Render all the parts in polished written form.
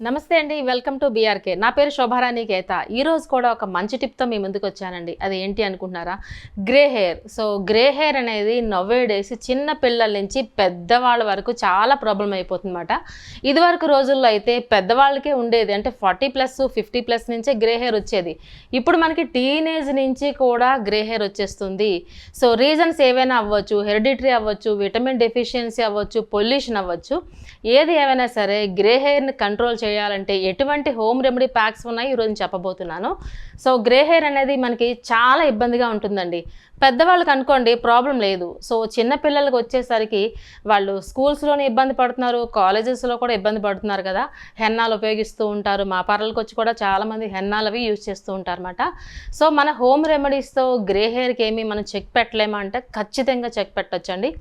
నమస్తే అండి, welcome to BRK. నా పేరు శోభారాణి కేత. ఈరోజు కూడా ఒక మంచి టిప్తో మీ ముందుకు వచ్చానండి. అది ఏంటి అనుకుంటున్నారా? Grey hair. So grey hair అనేది నవ్వే డేస్ చిన్న పిల్లల నుంచి పెద్దవాళ్ళ వరకు చాలా ప్రాబ్లం అయిపోతుందన్నమాట. ఇదివరకు రోజుల్లో అయితే పెద్దవాళ్ళకే ఉండేది, అంటే 40+ 50+ నుంచే గ్రే హెయిర్ వచ్చేది. ఇప్పుడు మనకి టీనేజ్ నుంచి కూడా గ్రే హెయిర్ వచ్చేస్తుంది. సో రీజన్స్ ఏవైనా అవ్వచ్చు, హెరిడిటరీ అవ్వచ్చు, విటమిన్ డెఫిషియన్సీ అవ్వచ్చు, పొల్యూషన్ అవ్వచ్చు, ఏది ఏమైనా సరే గ్రే హెయిర్ని కంట్రోల్ చేయాలంటే ఎటువంటి హోమ్ రెమెడీ ప్యాక్స్ ఉన్నాయి ఈరోజు చెప్పబోతున్నాను. సో గ్రే హెయిర్ అనేది మనకి చాలా ఇబ్బందిగా ఉంటుందండి. పెద్దవాళ్ళకి అనుకోండి ప్రాబ్లం లేదు. సో చిన్నపిల్లలకు వచ్చేసరికి వాళ్ళు స్కూల్స్లోనే ఇబ్బంది పడుతున్నారు, కాలేజెస్లో కూడా ఇబ్బంది పడుతున్నారు కదా. హెన్నాలు ఉపయోగిస్తూ ఉంటారు. మా పర్లకు వచ్చి కూడా చాలామంది హెన్నాలవి యూజ్ చేస్తూ ఉంటారు అన్నమాట. సో మన హోమ్ రెమెడీస్తో గ్రే హెయిర్కి ఏమి మనం చెక్ పెట్టలేమా అంటే ఖచ్చితంగా చెక్ పెట్టొచ్చండి.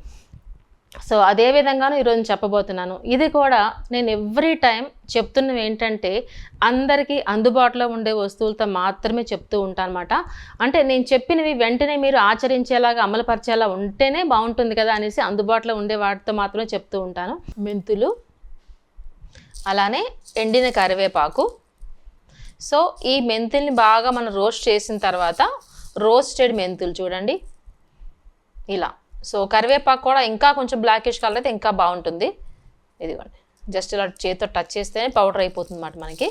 సో అదే విధంగాను ఈరోజు చెప్పబోతున్నాను. ఇది కూడా నేను ఎవ్రీ టైం చెప్తున్నవి ఏంటంటే అందరికీ అందుబాటులో ఉండే వస్తువులతో మాత్రమే చెప్తూ ఉంటాను అన్నమాట. అంటే నేను చెప్పినవి వెంటనే మీరు ఆచరించేలాగా అమలుపరిచేలా ఉంటేనే బాగుంటుంది కదా అనేసి అందుబాటులో ఉండే వాటితో మాత్రమే చెప్తూ ఉంటాను. మెంతులు, అలానే ఎండిన కరివేపాకు. సో ఈ మెంతుల్ని బాగా మనం రోస్ట్ చేసిన తర్వాత రోస్టెడ్ మెంతులు చూడండి ఇలా. సో కరివేపాకు కూడా ఇంకా కొంచెం బ్లాకిష్ కలర్ అయితే ఇంకా బాగుంటుంది. ఇదిగోండి, జస్ట్ ఇలా చేతితో టచ్ చేస్తేనే పౌడర్ అయిపోతుంది అన్నమాట మనకి.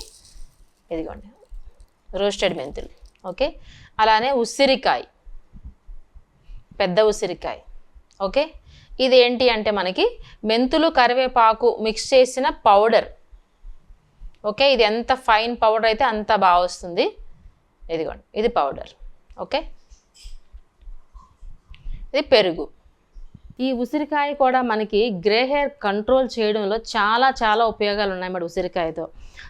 ఇదిగోండి రోస్టెడ్ మెంతులు. ఓకే, అలానే ఉసిరికాయ, పెద్ద ఉసిరికాయ. ఓకే, ఇది ఏంటి అంటే మనకి మెంతులు కరివేపాకు మిక్స్ చేసిన పౌడర్. ఓకే, ఇది ఎంత ఫైన్ పౌడర్ అయితే అంత బాగా వస్తుంది. ఇదిగోండి ఇది పౌడర్. ఓకే, ఇది పెరుగు. ఈ ఉసిరికాయ కూడా మనకి గ్రే హెయిర్ కంట్రోల్ చేయడంలో చాలా చాలా ఉపయోగాలు ఉన్నాయన్నమాట ఉసిరికాయతో.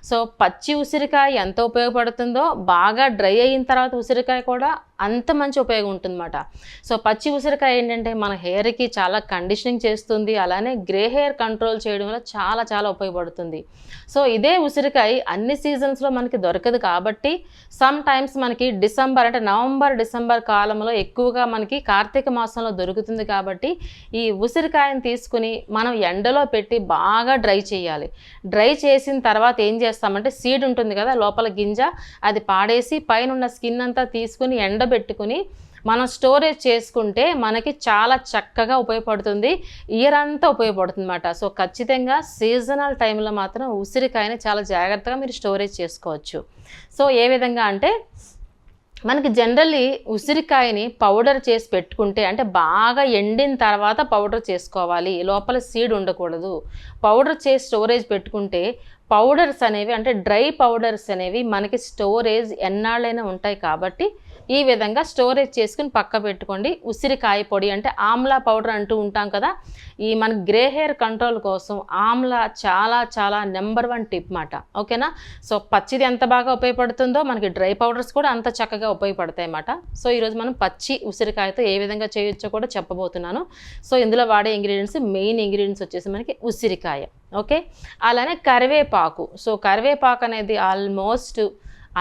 సో పచ్చి ఉసిరికాయ ఎంత ఉపయోగపడుతుందో బాగా డ్రై అయిన తర్వాత ఉసిరికాయ కూడా అంత మంచి ఉపయోగం ఉంటుందన్నమాట. సో పచ్చి ఉసిరికాయ ఏంటంటే మన హెయిర్కి చాలా కండిషనింగ్ చేస్తుంది, అలానే గ్రే హెయిర్ కంట్రోల్ చేయడంలో చాలా చాలా ఉపయోగపడుతుంది. సో ఇదే ఉసిరికాయ అన్ని సీజన్స్లో మనకి దొరకదు కాబట్టి సమ్ టైమ్స్ మనకి డిసెంబర్ అంటే నవంబర్ డిసెంబర్ కాలంలో ఎక్కువగా మనకి కార్తీక మాసంలో దొరుకుతుంది. కాబట్టి ఈ ఉసిరికాయను తీసుకుని మనం ఎండలో పెట్టి బాగా డ్రై చేయాలి. డ్రై చేసిన తర్వాత ఏం చేస్తామంటే సీడ్ ఉంటుంది కదా లోపల గింజ, అది పాడేసి పైన ఉన్న స్కిన్ అంతా తీసుకుని ఎండబెట్టుకుని మనం స్టోరేజ్ చేసుకుంటే మనకి చాలా చక్కగా ఉపయోగపడుతుంది. ఇయర్ అంతా ఉపయోగపడుతుంది అన్నమాట. సో ఖచ్చితంగా సీజనల్ టైంలో మాత్రం ఉసిరికాయని చాలా జాగ్రత్తగా మీరు స్టోరేజ్ చేసుకోవచ్చు. సో ఏ విధంగా అంటే మనకి జనరల్లీ ఉసిరికాయని పౌడర్ చేసి పెట్టుకుంటే, అంటే బాగా ఎండిన తర్వాత పౌడర్ చేసుకోవాలి, లోపల సీడ్ ఉండకూడదు. పౌడర్ చేసి స్టోరేజ్ పెట్టుకుంటే పౌడర్స్ అనేవి అంటే డ్రై పౌడర్స్ అనేవి మనకి స్టోరేజ్ ఎన్నాళ్ళైనా ఉంటాయి. కాబట్టి ఈ విధంగా స్టోరేజ్ చేసుకుని పక్క పెట్టుకోండి. ఉసిరికాయ పొడి అంటే ఆమ్లా పౌడర్ అంటూ ఉంటాం కదా, ఈ మన గ్రే హెయిర్ కంట్రోల్ కోసం ఆమ్లా చాలా చాలా నెంబర్ 1 టిప్ మాట. ఓకేనా. సో పచ్చిది ఎంత బాగా ఉపయోగపడుతుందో మనకి డ్రై పౌడర్స్ కూడా అంత చక్కగా ఉపయోగపడతాయి అన్నమాట. సో ఈరోజు మనం పచ్చి ఉసిరికాయతో ఏ విధంగా చేయొచ్చో కూడా చెప్పబోతున్నాను. సో ఇందులో వాడే ఇంగ్రీడియంట్స్, మెయిన్ ఇంగ్రీడియంట్స్ వచ్చేసి మనకి ఉసిరికాయ. ఓకే, అలానే కరివేపాకు. సో కరివేపాకు అనేది ఆల్మోస్ట్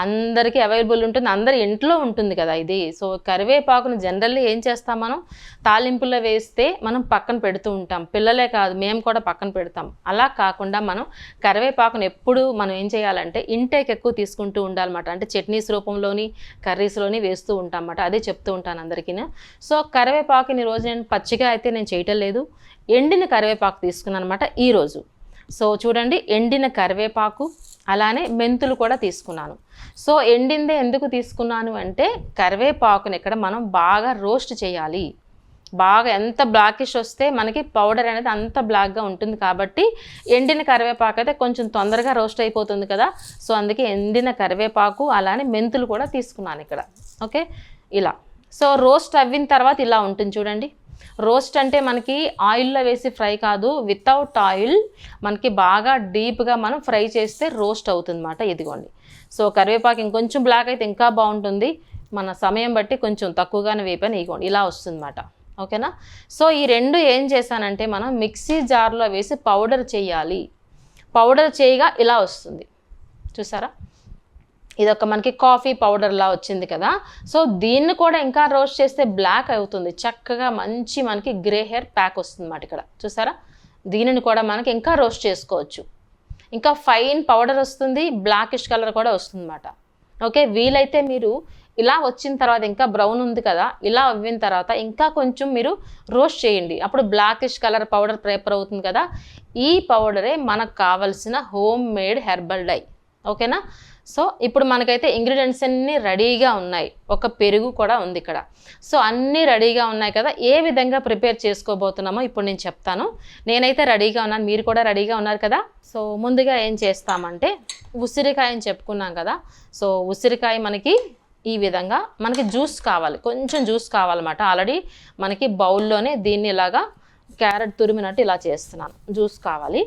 అందరికీ అవైలబుల్ ఉంటుంది, అందరి ఇంట్లో ఉంటుంది కదా ఇది. సో కరివేపాకును జనరల్లీ ఏం చేస్తాం, మనం తాలింపులో వేస్తే మనం పక్కన పెడుతూ ఉంటాం. పిల్లలే కాదు మేము కూడా పక్కన పెడతాం. అలా కాకుండా మనం కరివేపాకును ఎప్పుడు మనం ఏం చేయాలంటే ఇంటేక్ ఎక్కువ తీసుకుంటూ ఉండాలన్నమాట. అంటే చట్నీస్ రూపంలోని కర్రీస్లోని వేస్తూ ఉంటాం అన్నమాట. అదే చెప్తూ ఉంటాను అందరికీ. సో కరివేపాకుని ఈరోజు నేను పచ్చిగా అయితే నేను చేయటం లేదు, ఎండిన కరివేపాకు తీసుకున్నాను అనమాట ఈరోజు. సో చూడండి, ఎండిన కరివేపాకు అలానే మెంతులు కూడా తీసుకున్నాను. సో ఎండిందే ఎందుకు తీసుకున్నాను అంటే కరివేపాకుని ఇక్కడ మనం బాగా రోస్ట్ చేయాలి. బాగా ఎంత బ్లాకిష్ వస్తే మనకి పౌడర్ అనేది అంత బ్లాక్గా ఉంటుంది. కాబట్టి ఎండిన కరివేపాకు అయితే కొంచెం తొందరగా రోస్ట్ అయిపోతుంది కదా. సో అందుకే ఎండిన కరివేపాకు అలానే మెంతులు కూడా తీసుకున్నాను ఇక్కడ. ఓకే, ఇలా. సో రోస్ట్ అవ్విన తర్వాత ఇలా ఉంటుంది చూడండి. రోస్ట్ అంటే మనకి ఆయిల్లో వేసి ఫ్రై కాదు, వితౌట్ ఆయిల్ మనకి బాగా డీప్గా మనం ఫ్రై చేస్తే రోస్ట్ అవుతుంది అన్నమాట. ఇదిగోండి. సో కరివేపాకు ఇంకొంచెం బ్లాక్ అయితే ఇంకా బాగుంటుంది. మన సమయం బట్టి కొంచెం తక్కువగానే వేపాను. ఇదిగోండి ఇలా వస్తుంది అన్నమాట. ఓకేనా. సో ఈ రెండు ఏం చేశానంటే మనం మిక్సీ జార్లో వేసి పౌడర్ చేయాలి. పౌడర్ చేయగా ఇలా వస్తుంది చూసారా. ఇదొక మనకి కాఫీ పౌడర్లా వచ్చింది కదా. సో దీన్ని కూడా ఇంకా రోస్ట్ చేస్తే బ్లాక్ అవుతుంది, చక్కగా మంచి మనకి గ్రే హెయిర్ ప్యాక్ వస్తుంది అన్నమాట. ఇక్కడ చూసారా, దీనిని కూడా మనకి ఇంకా రోస్ట్ చేసుకోవచ్చు, ఇంకా ఫైన్ పౌడర్ వస్తుంది, బ్లాకిష్ కలర్ కూడా వస్తుంది అన్నమాట. ఓకే, వీలైతే మీరు ఇలా వచ్చిన తర్వాత, ఇంకా బ్రౌన్ ఉంది కదా, ఇలా అవ్విన తర్వాత ఇంకా కొంచెం మీరు రోస్ట్ చేయండి, అప్పుడు బ్లాకిష్ కలర్ పౌడర్ ప్రిపేర్ అవుతుంది కదా. ఈ పౌడరే మనకు కావాల్సిన హోమ్ మేడ్ హెర్బల్ డై. ఓకేనా. సో ఇప్పుడు మనకైతే ఇంగ్రీడియంట్స్ అన్నీ రెడీగా ఉన్నాయి, ఒక పెరుగు కూడా ఉంది ఇక్కడ. సో అన్నీ రెడీగా ఉన్నాయి కదా. ఏ విధంగా ప్రిపేర్ చేసుకోబోతున్నామో ఇప్పుడు నేను చెప్తాను. నేనైతే రెడీగా ఉన్నాను, మీరు కూడా రెడీగా ఉన్నారు కదా. సో ముందుగా ఏం చేస్తామంటే, ఉసిరికాయ అని చెప్పుకున్నాం కదా. సో ఉసిరికాయ మనకి ఈ విధంగా మనకి జ్యూస్ కావాలి, కొంచెం జ్యూస్ కావాలన్నమాట. ఆల్రెడీ మనకి బౌల్లోనే దీన్ని ఇలాగా క్యారెట్ తురిమినట్టు ఇలా చేస్తున్నాను, జ్యూస్ కావాలి.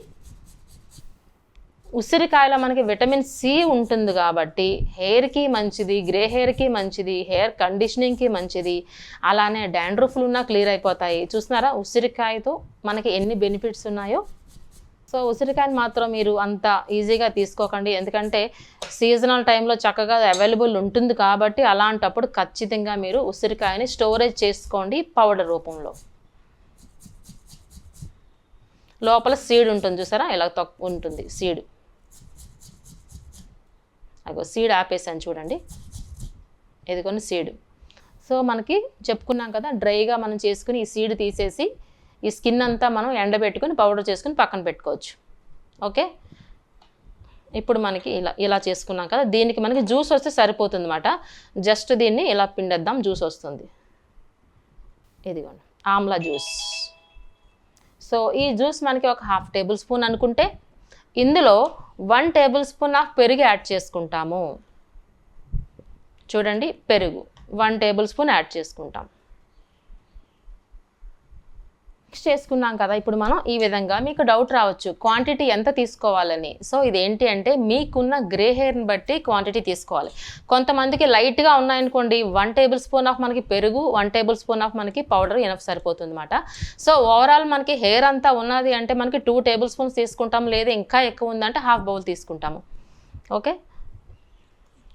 ఉసిరికాయలో మనకి విటమిన్ సి ఉంటుంది కాబట్టి హెయిర్కి మంచిది, గ్రే హెయిర్కి మంచిది, హెయిర్ కండిషనింగ్కి మంచిది, అలానే డాండ్రఫ్లు ఉన్నా క్లియర్ అయిపోతాయి. చూస్తున్నారా ఉసిరికాయతో మనకి ఎన్ని బెనిఫిట్స్ ఉన్నాయో. సో ఉసిరికాయని మాత్రం మీరు అంత ఈజీగా తీసుకోకండి, ఎందుకంటే సీజనల్ టైంలో చక్కగా అవైలబుల్ ఉంటుంది కాబట్టి అలాంటప్పుడు ఖచ్చితంగా మీరు ఉసిరికాయని స్టోరేజ్ చేసుకోండి పౌడర్ రూపంలో. లోపల సీడ్ ఉంటుంది చూసారా, ఇలా ఉంటుంది సీడ్. అగో సీడ్ ఆపేసాను చూడండి, ఇదిగోని సీడ్. సో మనకి చెప్పుకున్నాం కదా, డ్రైగా మనం చేసుకుని ఈ సీడ్ తీసేసి ఈ స్కిన్ అంతా మనం ఎండబెట్టుకుని పౌడర్ చేసుకుని పక్కన పెట్టుకోవచ్చు. ఓకే, ఇప్పుడు మనకి ఇలా చేసుకున్నాం కదా, దీనికి మనకి జ్యూస్ వస్తే సరిపోతుంది అన్నమాట. జస్ట్ దీన్ని ఇలా పిండేద్దాం, జ్యూస్ వస్తుంది. ఇదిగోండి ఆమ్లా జ్యూస్. సో ఈ జ్యూస్ మనకి ఒక 1/2 టేబుల్ స్పూన్ అనుకుంటే, ఇందులో 1 టేబుల్ స్పూన్ ఆఫ్ పెరుగు యాడ్ చేసుకుంటాము. చూడండి, పెరుగు 1 టేబుల్ స్పూన్ యాడ్ చేసుకుంటాం. మిక్స్ చేసుకున్నాం కదా. ఇప్పుడు మనం ఈ విధంగా, మీకు డౌట్ రావచ్చు క్వాంటిటీ ఎంత తీసుకోవాలని. సో ఇదేంటి అంటే మీకున్న గ్రే హెయిర్ని బట్టి క్వాంటిటీ తీసుకోవాలి. కొంతమందికి లైట్గా ఉన్నాయనుకోండి, 1 టేబుల్ స్పూన్ ఆఫ్ మనకి పెరుగు, 1 టేబుల్ స్పూన్ ఆఫ్ మనకి పౌడర్ ఎనఫ్ సరిపోతుంది అన్నమాట. సో ఓవరాల్ మనకి హెయిర్ అంతా ఉన్నది అంటే మనకి 2 టేబుల్ స్పూన్స్ తీసుకుంటాం, లేదా ఇంకా ఎక్కువ ఉందంటే 1/2 బౌల్ తీసుకుంటాము. ఓకే,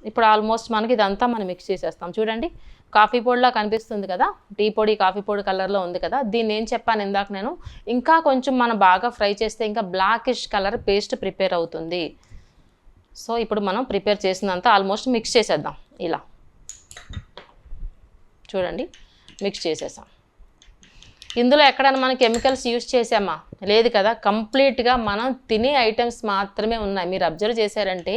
ఇప్పుడు ఆల్మోస్ట్ మనకి ఇదంతా మనం మిక్స్ చేసేస్తాం. చూడండి కాఫీ పొడిలా కనిపిస్తుంది కదా, టీ పొడి కాఫీ పొడి కలర్లో ఉంది కదా. దీన్ని ఏం చెప్పాను ఇందాక నేను, ఇంకా కొంచెం మనం బాగా ఫ్రై చేస్తే ఇంకా బ్లాకిష్ కలర్ పేస్ట్ ప్రిపేర్ అవుతుంది. సో ఇప్పుడు మనం ప్రిపేర్ చేసినంత ఆల్మోస్ట్ మిక్స్ చేసేద్దాం. ఇలా చూడండి మిక్స్ చేసేసాం. ఇందులో ఎక్కడైనా మనం కెమికల్స్ యూజ్ చేసామా? లేదు కదా, కంప్లీట్గా మనం తినే ఐటమ్స్ మాత్రమే ఉన్నాయి. మీరు అబ్జర్వ్ చేశారంటే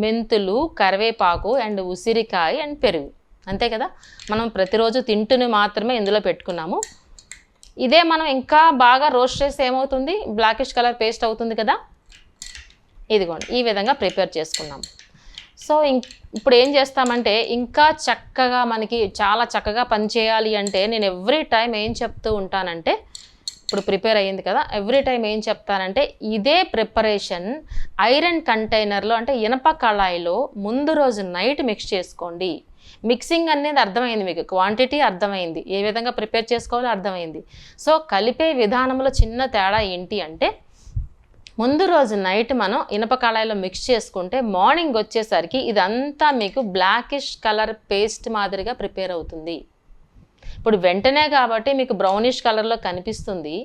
మెంతులు, కరివేపాకు అండ్ ఉసిరికాయ అండ్ పెరుగు, అంతే కదా. మనం ప్రతిరోజు తింటూనే మాత్రమే ఇందులో పెట్టుకున్నాము. ఇదే మనం ఇంకా బాగా రోస్ట్ చేస్తే ఏమవుతుంది, బ్లాకిష్ కలర్ పేస్ట్ అవుతుంది కదా. ఇదిగోండి ఈ విధంగా ప్రిపేర్ చేసుకున్నాము. సో ఇప్పుడు ఏం చేస్తామంటే, ఇంకా చక్కగా మనకి చాలా చక్కగా పనిచేయాలి అంటే నేను ఎవ్రీ టైం ఏం చెప్తూ ఉంటానంటే, ఇప్పుడు ప్రిపేర్ అయ్యింది కదా, ఎవ్రీ టైం ఏం చెప్తానంటే ఇదే ప్రిపరేషన్ ఐరన్ కంటైనర్లో అంటే ఇనప కళాయిలో ముందు రోజు నైట్ మిక్స్ చేసుకోండి. మిక్సింగ్ అనేది అర్థమైంది మీకు, క్వాంటిటీ అర్థమైంది, ఏ విధంగా ప్రిపేర్ చేసుకోవాలో అర్థమైంది. సో కలిపే విధానంలో చిన్న తేడా ఏంటి అంటే, ముందు రోజు నైట్ మనం ఇనప కళాయిలో మిక్స్ చేసుకుంటే మార్నింగ్ వచ్చేసరికి ఇదంతా మీకు బ్లాకిష్ కలర్ పేస్ట్ మాదిరిగా ప్రిపేర్ అవుతుంది. ఇప్పుడు వెంటనే కాబట్టి మీకు బ్రౌనిష్ కలర్లో కనిపిస్తుంది,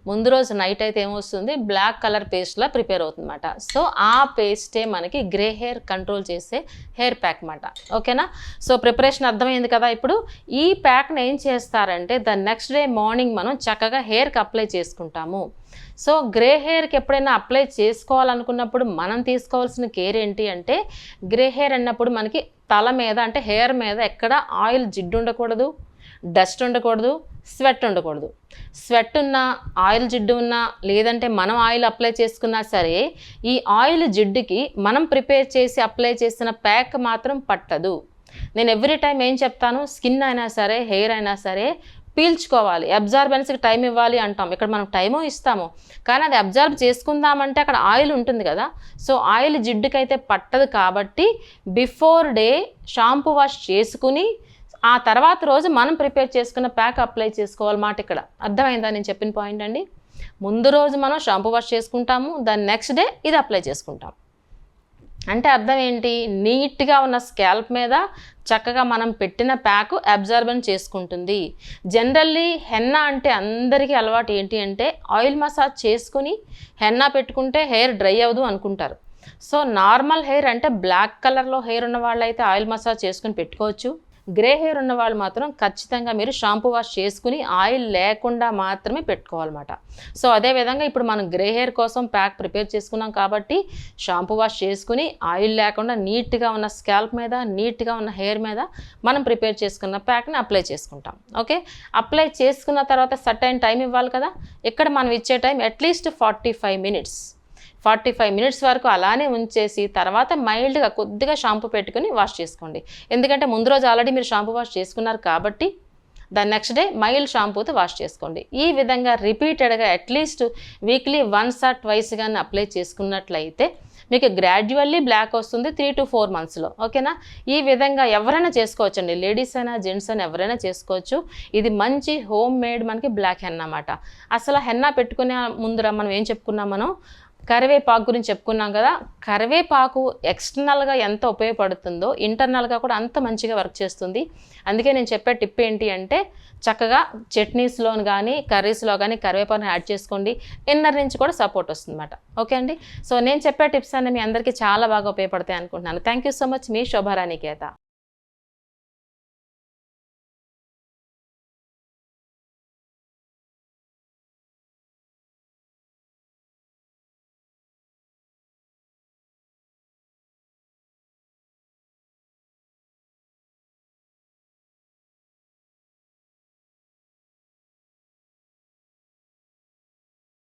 ముందు రోజు నైట్ అయితే ఏమొస్తుంది, బ్లాక్ కలర్ పేస్ట్లా ప్రిపేర్ అవుతుంది అన్నమాట. సో ఆ పేస్టే మనకి గ్రే హెయిర్ కంట్రోల్ చేసే హెయిర్ ప్యాక్ అన్నమాట. ఓకేనా. సో ప్రిపరేషన్ అర్థమైంది కదా. ఇప్పుడు ఈ ప్యాక్ని ఏం చేస్తారంటే ద నెక్స్ట్ డే మార్నింగ్ మనం చక్కగా హెయిర్కి అప్లై చేసుకుంటాము. సో గ్రే హెయిర్కి ఎప్పుడైనా అప్లై చేసుకోవాలనుకున్నప్పుడు మనం తీసుకోవాల్సిన కేర్ ఏంటి అంటే, గ్రే హెయిర్ అన్నప్పుడు మనకి తల మీద అంటే హెయిర్ మీద ఎక్కడ ఆయిల్ జిడ్డు ఉండకూడదు, డస్ట్ ఉండకూడదు, స్వెట్ ఉండకూడదు. స్వెట్ ఉన్నా, ఆయిల్ జిడ్డు ఉన్నా, లేదంటే మనం ఆయిల్ అప్లై చేసుకున్నా సరే ఈ ఆయిల్ జిడ్డుకి మనం ప్రిపేర్ చేసి అప్లై చేసిన ప్యాక్ మాత్రం పట్టదు. నేను ఎవ్రీ టైం ఏం చెప్తాను, స్కిన్ అయినా సరే హెయిర్ అయినా సరే పీల్చుకోవాలి, అబ్జార్బెన్స్కి టైం ఇవ్వాలి అంటాం. ఇక్కడ మనం టైము ఇస్తాము, కానీ అది అబ్జార్బ్ చేసుకుందామంటే అక్కడ ఆయిల్ ఉంటుంది కదా. సో ఆయిల్ జిడ్డుకైతే పట్టదు కాబట్టి బిఫోర్ డే షాంపూ వాష్ చేసుకుని ఆ తర్వాత రోజు మనం ప్రిపేర్ చేసుకున్న ప్యాక్ అప్లై చేసుకోవాలన్నమాట. ఇక్కడ అర్థమైందా నేను చెప్పిన పాయింట్ అండి. ముందు రోజు మనం షాంపూ వాష్ చేసుకుంటాము, దాని నెక్స్ట్ డే ఇది అప్లై చేసుకుంటాం. అంటే అర్థం ఏంటి, నీట్గా ఉన్న స్కాల్ప్ మీద చక్కగా మనం పెట్టిన ప్యాక్ అబ్జర్బన్ చేసుకుంటుంది. జనరల్లీ హెన్నా అంటే అందరికీ అలవాటు ఏంటి అంటే ఆయిల్ మసాజ్ చేసుకుని హెన్నా పెట్టుకుంటే హెయిర్ డ్రై అవ్వదు అనుకుంటారు. సో నార్మల్ హెయిర్ అంటే బ్లాక్ కలర్లో హెయిర్ ఉన్న వాళ్ళైతే ఆయిల్ మసాజ్ చేసుకుని పెట్టుకోవచ్చు. గ్రే హెయిర్ ఉన్న వాళ్ళు మాత్రం ఖచ్చితంగా మీరు షాంపూ వాష్ చేసుకుని ఆయిల్ లేకుండా మాత్రమే పెట్టుకోవాలన్నమాట. సో అదేవిధంగా ఇప్పుడు మనం గ్రే హెయిర్ కోసం ప్యాక్ ప్రిపేర్ చేసుకున్నాం కాబట్టి షాంపూ వాష్ చేసుకుని ఆయిల్ లేకుండా నీట్గా ఉన్న స్కాల్ప్ మీద, నీట్గా ఉన్న హెయిర్ మీద మనం ప్రిపేర్ చేసుకున్న ప్యాక్ని అప్లై చేసుకుంటాం. ఓకే, అప్లై చేసుకున్న తర్వాత సర్టైన్ టైం ఇవ్వాలి కదా. ఇక్కడ మనం ఇచ్చే టైం అట్లీస్ట్ 45 మినిట్స్. 45 మినిట్స్ వరకు అలానే ఉంచేసి తర్వాత మైల్డ్గా కొద్దిగా షాంపూ పెట్టుకుని వాష్ చేసుకోండి. ఎందుకంటే ముందు రోజు ఆల్రెడీ మీరు షాంపూ వాష్ చేసుకున్నారు కాబట్టి దాని నెక్స్ట్ డే మైల్డ్ షాంపూతో వాష్ చేసుకోండి. ఈ విధంగా రిపీటెడ్గా అట్లీస్ట్ వీక్లీ 1 or 2 కానీ అప్లై చేసుకున్నట్లయితే మీకు గ్రాడ్యువల్లీ బ్లాక్ వస్తుంది 3 to 4 మంత్స్లో. ఓకేనా, ఈ విధంగా ఎవరైనా చేసుకోవచ్చండి, లేడీస్ అయినా జెంట్స్ అయినా ఎవరైనా చేసుకోవచ్చు. ఇది మంచి హోమ్ మేడ్ మనకి బ్లాక్ హెన్నా అన్నమాట. అసలు హెన్నా పెట్టుకునే ముందర మనం ఏం చెప్పుకున్నాం, మనం కరివేపాకు గురించి చెప్పుకున్నాం కదా. కరివేపాకు ఎక్స్టర్నల్గా ఎంత ఉపయోగపడుతుందో ఇంటర్నల్గా కూడా అంత మంచిగా వర్క్ చేస్తుంది. అందుకే నేను చెప్పే టిప్ ఏంటి అంటే చక్కగా చట్నీస్లో కానీ కర్రీస్లో కానీ కరివేపాకుని యాడ్ చేసుకోండి. ఇన్నర్ నుంచి కూడా సపోర్ట్ వస్తుంది అన్నమాట. ఓకే అండి, సో నేను చెప్పే టిప్స్ అన్నీ మీ అందరికీ చాలా బాగా ఉపయోగపడతాయి అనుకుంటున్నాను. Thank you so much. మీ శోభారాణి కేత.